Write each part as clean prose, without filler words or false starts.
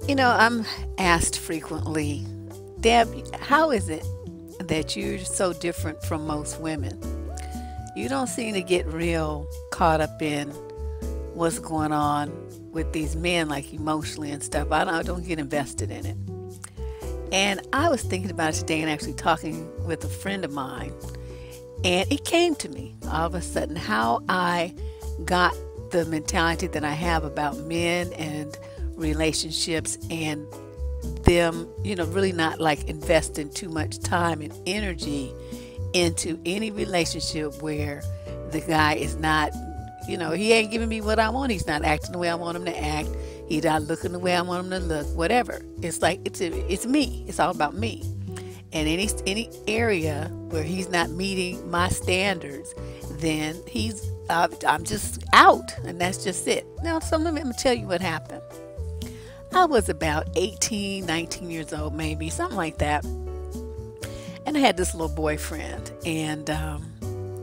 I'm asked frequently, Deb, how is it that you're so different from most women? You don't seem to get real caught up in what's going on with these men, like emotionally and stuff. I don't get invested in it. And I was thinking about it today and actually talking with a friend of mine. And it came to me all of a sudden how I got the mentality that I have about men and relationships and them, really not like investing too much time and energy into any relationship where the guy is not, he ain't giving me what I want. He's not acting the way I want him to act. He's not looking the way I want him to look, whatever. It's like, it's me. It's all about me. And any area where he's not meeting my standards, then I'm just out, and that's just it. Now, so let me tell you what happened. I was about 18, 19 years old, maybe, something like that. And I had this little boyfriend, and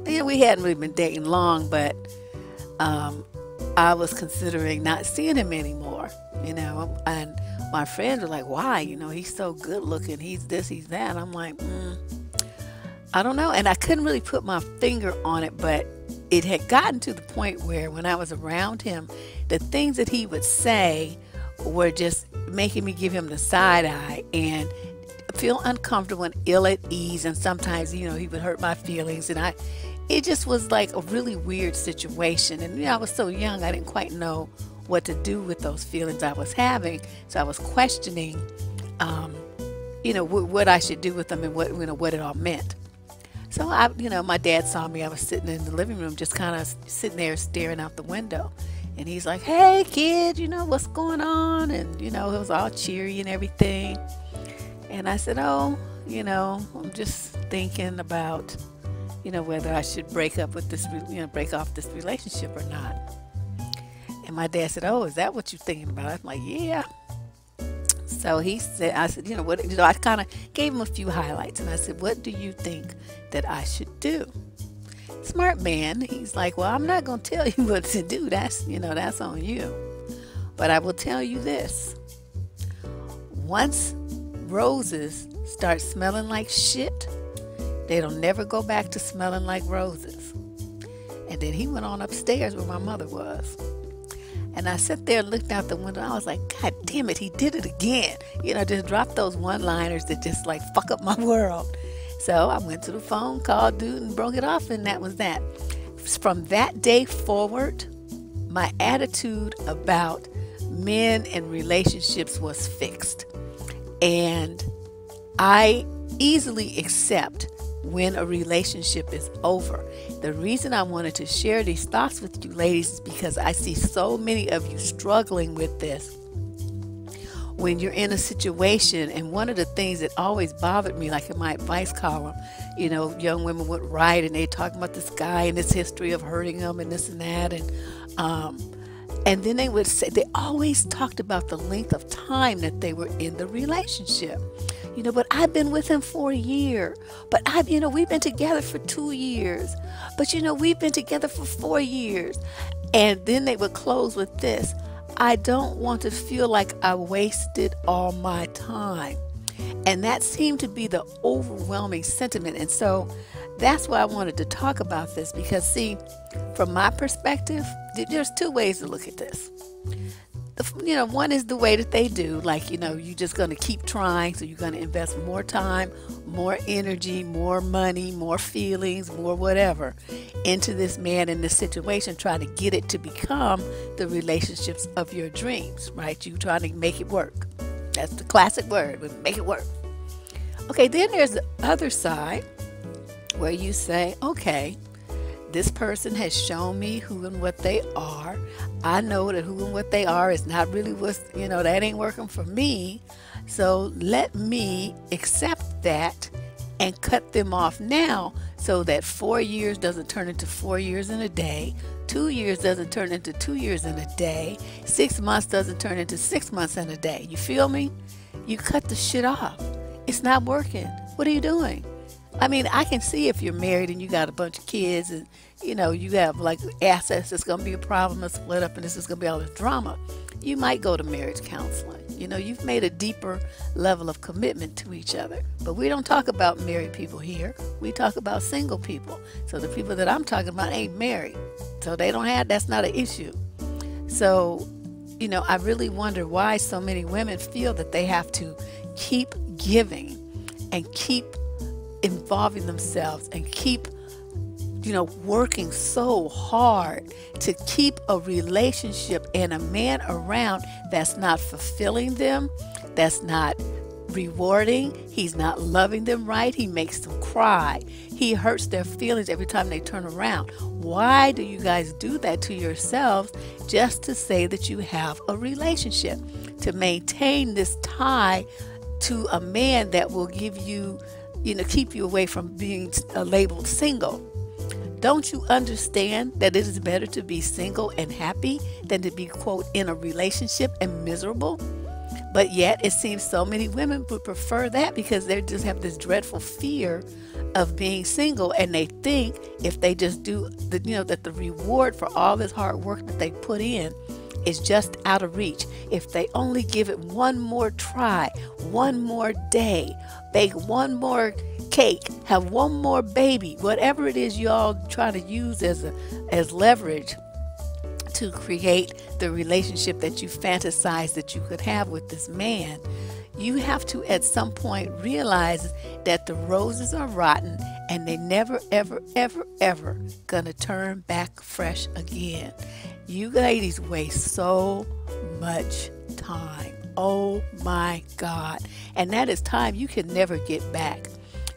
we hadn't really been dating long, but I was considering not seeing him anymore, and my friends were like, why? He's so good looking, he's this, he's that. And I'm like, I don't know. And I couldn't really put my finger on it, but it had gotten to the point where when I was around him, the things that he would say were just making me give him the side eye and feel uncomfortable and ill at ease. And sometimes, he would hurt my feelings. And it just was like a really weird situation. And, I was so young, I didn't quite know what to do with those feelings I was having. So I was questioning, what I should do with them and what it all meant. So my dad saw me. I was sitting in the living room, just kind of sitting there staring out the window. And he's like, hey, kid, what's going on? And, it was all cheery and everything. And I said, I'm just thinking about, whether I should break up with this, break off this relationship or not. And my dad said, oh, is that what you're thinking about? I'm like, yeah. So I said, what, I kind of gave him a few highlights. And I said, what do you think that I should do? Smart man. He's like, well, I'm not going to tell you what to do. That's on you. But I will tell you this. Once roses start smelling like shit, they don't never go back to smelling like roses. And then he went on upstairs where my mother was. And I sat there and looked out the window. I was like, God damn it, he did it again. Just drop those one-liners that just like fuck up my world. So I went to the phone, called dude, and broke it off, and that was that. From that day forward, my attitude about men and relationships was fixed. And I easily accept when a relationship is over. The reason I wanted to share these thoughts with you ladies is because I see so many of you struggling with this when you're in a situation. And one of the things that always bothered me, like in my advice column, young women would write and they talk about this guy and his history of hurting them and this and that. And then they would say, they always talked about the length of time that they were in the relationship. But I've been with him for a year. But we've been together for 2 years. But we've been together for 4 years. And then they would close with this: I don't want to feel like I wasted all my time. And that seemed to be the overwhelming sentiment. And so that's why I wanted to talk about this, because see, from my perspective, there's two ways to look at this. One is the way that they do, like, you're just going to keep trying. So you're going to invest more time, more energy, more money, more feelings, more whatever into this man in this situation, trying to get it to become the relationships of your dreams, right? You trying to make it work. That's the classic word, make it work. Okay, then there's the other side where you say, okay, this person has shown me who and what they are. I know that who and what they are is not really what's, that ain't working for me. So let me accept that and cut them off now, so that 4 years doesn't turn into 4 years in a day. 2 years doesn't turn into 2 years in a day. 6 months doesn't turn into 6 months in a day. You feel me? You cut the shit off. It's not working. What are you doing? I mean, I can see if you're married and you got a bunch of kids and, you have like assets, it's going to be a problem to split up and this is going to be all this drama. You might go to marriage counseling. You know, you've made a deeper level of commitment to each other. But we don't talk about married people here. We talk about single people. So the people that I'm talking about ain't married. So they don't have, that's not an issue. So, you know, I really wonder why so many women feel that they have to keep giving and keep involving themselves and keep, you know, working so hard to keep a relationship and a man around that's not fulfilling them, that's not rewarding, he's not loving them right, he makes them cry, he hurts their feelings every time they turn around. Why do you guys do that to yourselves just to say that you have a relationship, to maintain this tie to a man that will give you, you know, keep you away from being labeled single? Don't you understand that it is better to be single and happy than to be, quote, in a relationship and miserable? But yet it seems so many women would prefer that because they just have this dreadful fear of being single, and they think if they just do the, you know, that the reward for all this hard work that they put in is just out of reach. If they only give it one more try, one more day, bake one more cake, have one more baby, whatever it is you all try to use as leverage to create the relationship that you fantasize that you could have with this man, you have to at some point realize that the roses are rotten and they never, ever, ever, ever gonna turn back fresh again. You ladies waste so much time. Oh my God. And that is time you can never get back.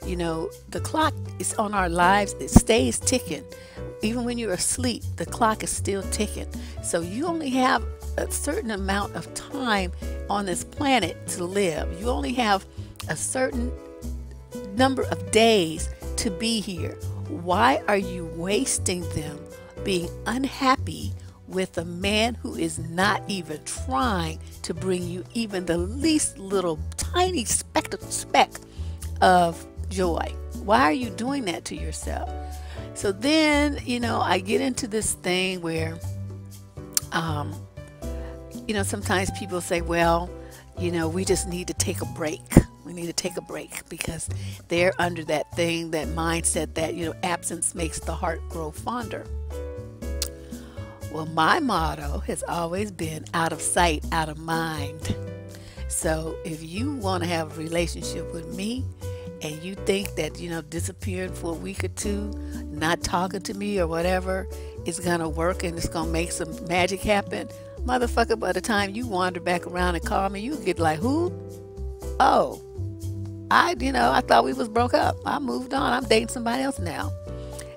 You know, the clock is on our lives, it stays ticking. Even when you're asleep, the clock is still ticking. So you only have a certain amount of time on this planet to live. You only have a certain number of days to be here. Why are you wasting them being unhappy with a man who is not even trying to bring you even the least little tiny speck of joy? Why are you doing that to yourself? So then, you know, I get into this thing where, you know, sometimes people say, well, you know, we just need to take a break. We need to take a break because they're under that thing, that mindset that, you know, absence makes the heart grow fonder. Well, my motto has always been out of sight, out of mind. So if you want to have a relationship with me and you think that, you know, disappearing for a week or two, not talking to me or whatever is going to work and it's going to make some magic happen, motherfucker, by the time you wander back around and call me, you get like, who? Oh, I thought we was broke up. I moved on. I'm dating somebody else now.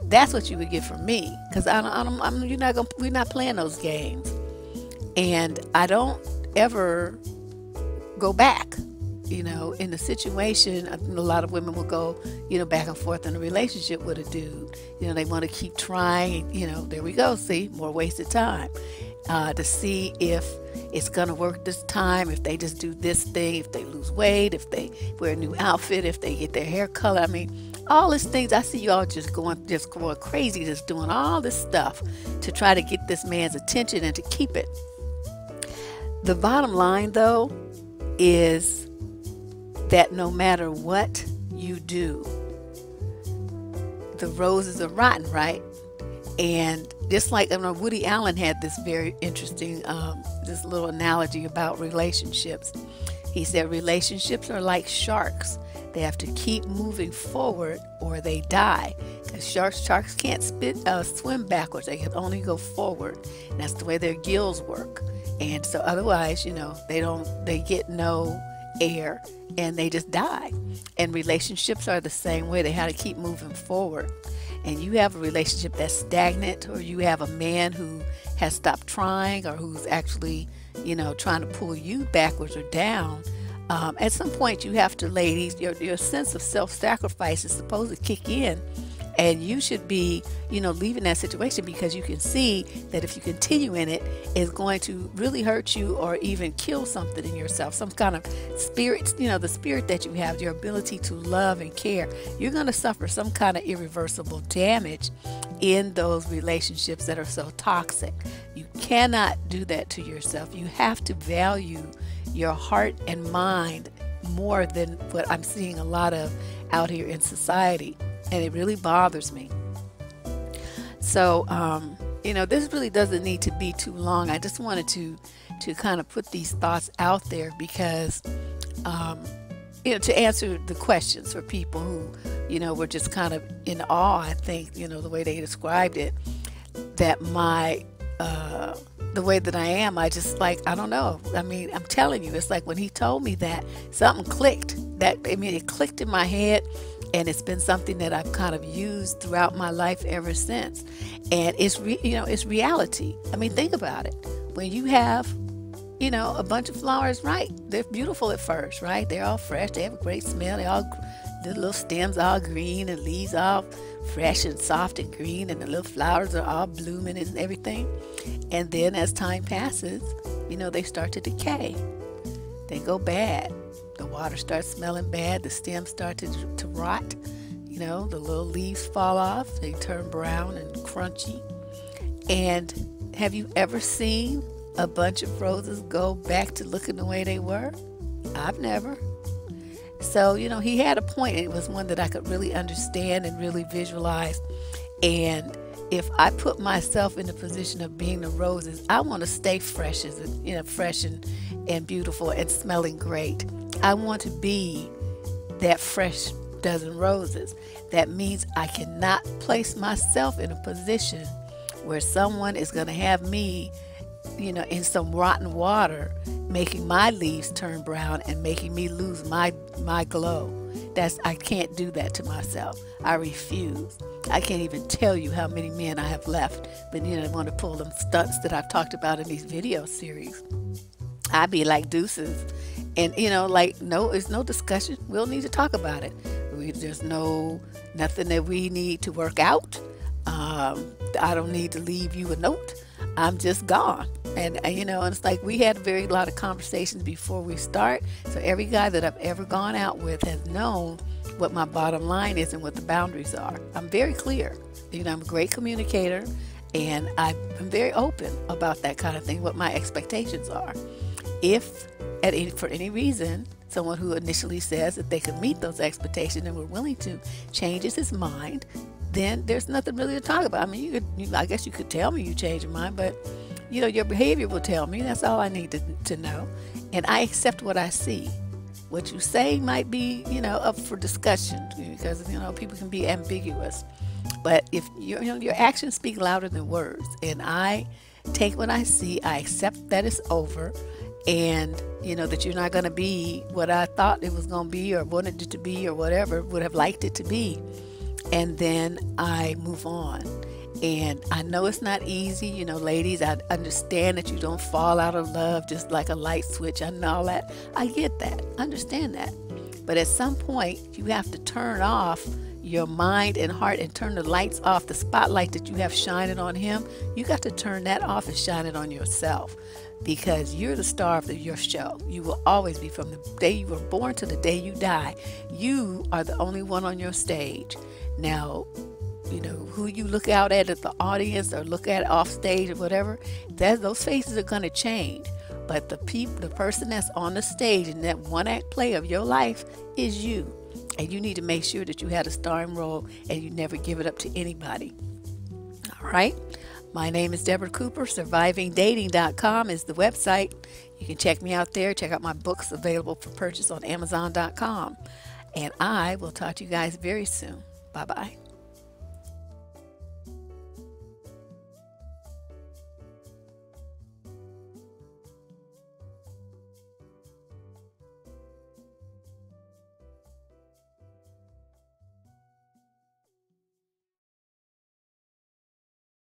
That's what you would get from me, because we're not playing those games, and I don't ever go back. You know, in the situation, a lot of women will go, you know, back and forth in a relationship with a dude. You know, they want to keep trying. You know, there we go. See, more wasted time to see if it's gonna work this time. If they just do this thing, if they lose weight, if they wear a new outfit, if they get their hair color. I mean, all these things. I see y'all just going crazy, just doing all this stuff to try to get this man's attention and to keep it. The bottom line, though, is that no matter what you do, the roses are rotten, right? And just like, I know, Woody Allen had this very interesting, this little analogy about relationships. He said relationships are like sharks. They have to keep moving forward or they die. Because sharks can't swim backwards. They can only go forward. And that's the way their gills work. And so otherwise, you know, they get no air and they just die. And relationships are the same way. They have to keep moving forward. And you have a relationship that's stagnant, or you have a man who has stopped trying, or who's actually, you know, trying to pull you backwards or down. At some point you have to, ladies, your sense of self-sacrifice is supposed to kick in, and you should be, you know, leaving that situation, because you can see that if you continue in it, it's going to really hurt you or even kill something in yourself, some kind of spirit, you know, the spirit that you have, your ability to love and care. You're going to suffer some kind of irreversible damage in those relationships that are so toxic. You cannot do that to yourself. You have to value your heart and mind more than what I'm seeing a lot of out here in society. And it really bothers me. So, this really doesn't need to be too long. I just wanted to kind of put these thoughts out there because, to answer the questions for people who, were just kind of in awe, I think, the way they described it, that the way that I am, I just I don't know. I mean, I'm telling you, it's like when he told me that, something clicked. It clicked in my head, and it's been something that I've kind of used throughout my life ever since. And it's reality. I mean, think about it. When you have, a bunch of flowers, right? They're beautiful at first, right? They're all fresh. They have a great smell. The little stems all green and leaves all fresh and soft and green, and the little flowers are all blooming and everything. And then as time passes, they start to decay. They go bad. The water starts smelling bad. The stems start to rot. The little leaves fall off. They turn brown and crunchy. And have you ever seen a bunch of roses go back to looking the way they were? I've never. So, he had a point. It was one that I could really understand and really visualize. And if I put myself in the position of being the roses, I want to stay fresh, fresh and beautiful and smelling great. I want to be that fresh dozen roses. That means I cannot place myself in a position where someone is going to have me, in some rotten water, making my leaves turn brown and making me lose my glow. I can't do that to myself. I refuse. I can't even tell you how many men I have left, but want to pull them stunts that I've talked about in these video series. I'd be like, deuces. And no, it's no discussion. We'll need to talk about it. There's nothing that we need to work out. I don't need to leave you a note. I'm just gone. And it's like we had a lot of conversations before we start. So every guy that I've ever gone out with has known what my bottom line is and what the boundaries are. I'm very clear. I'm a great communicator, and I'm very open about that kind of thing, what my expectations are. If for any reason, someone who initially says that they could meet those expectations and were willing to changes his mind, then there's nothing really to talk about. I mean, I guess you could tell me you changed your mind, but your behavior will tell me. That's all I need to know. And I accept what I see. What you say might be, up for discussion because, people can be ambiguous. But if your actions speak louder than words, and I take what I see, I accept that it's over, and that you're not going to be what I thought it was going to be or wanted it to be or whatever, would have liked it to be. And then I move on. And I know it's not easy, ladies. I understand that you don't fall out of love just like a light switch. I know that. I get that. I understand that. But at some point, you have to turn off your mind and heart and turn the lights off. The spotlight that you have shining on him, you got to turn that off and shine it on yourself, because you're the star of your show. You will always be, from the day you were born to the day you die. You are the only one on your stage. Now, who you look out at the audience or look at off stage or whatever, those faces are going to change. But the person that's on the stage in that one act play of your life is you. And you need to make sure that you had a starring role and you never give it up to anybody. All right. My name is Deborrah Cooper. SurvivingDating.com is the website. You can check me out there. Check out my books available for purchase on Amazon.com. And I will talk to you guys very soon. Bye-bye.